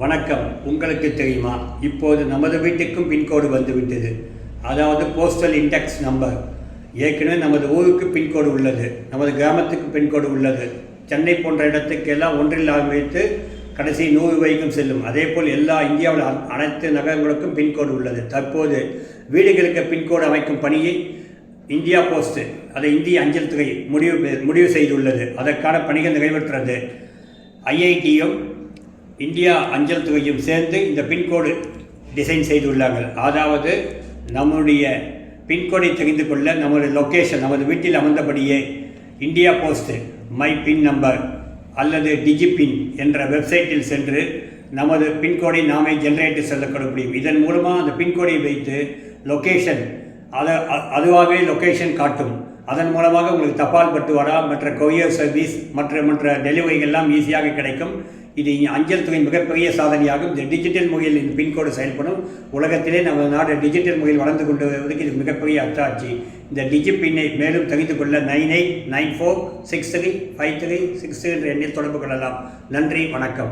வணக்கம். உங்களுக்கு தெரியுமா, இப்போது நமது வீட்டுக்கும் பின்கோடு வந்துவிட்டது. அதாவது போஸ்டல் இண்டெக்ஸ் நம்பர். ஏற்கனவே நமது ஊருக்கு பின்கோடு உள்ளது, நமது கிராமத்துக்கு பின்கோடு உள்ளது. சென்னை போன்ற இடத்துக்கெல்லாம் ஒன்றில் வைத்து கடைசி 100 வரைக்கும் செல்லும். அதேபோல் எல்லா இந்தியாவில் அனைத்து நகரங்களுக்கும் பின்கோடு உள்ளது. தற்போது வீடுகளுக்கு பின்கோடு அமைக்கும் பணியை இந்தியா போஸ்ட், அதை இந்திய அஞ்சல் துறை முடிவு செய்துள்ளது. அதற்கான பணிகள் நிறைவேற்றது. ஐஐடியும் இந்தியா அஞ்சல் துறையும் சேர்ந்து இந்த பின்கோடு டிசைன் செய்துள்ளார்கள். அதாவது நம்முடைய பின்கோடை தெரிந்து கொள்ள நமது லொக்கேஷன், நமது வீட்டில் அமர்ந்தபடியே India post my pin number அல்லது டிஜிபின் என்ற வெப்சைட்டில் சென்று நமது பின்கோடை நாமே ஜென்ரேட் செய்யப்பட முடியும். இதன் மூலமாக அந்த பின்கோடை வைத்து லொக்கேஷன் அதுவாகவே லொக்கேஷன் காட்டும். அதன் மூலமாக உங்களுக்கு தபால் பட்டுவாடா, மற்ற கொரியர் சர்வீஸ், மற்ற டெலிவரிகள்லாம் ஈஸியாக கிடைக்கும். இது அஞ்சல் துறை மிகப்பெரிய சாதனையாகும். இந்த டிஜிட்டல் முறையில் இந்த பின்கோடு செயல்படும். உலகத்திலே நமது நாடு டிஜிட்டல் முறையில் வளர்ந்து கொண்டு வருவதற்கு இது மிகப்பெரிய அத்தாட்சி. இந்த டிஜிபின்னை மேலும் தெரிந்து கொள்ள 9894635363 என்ற எண்ணில் தொடர்பு கொள்ளலாம். நன்றி, வணக்கம்.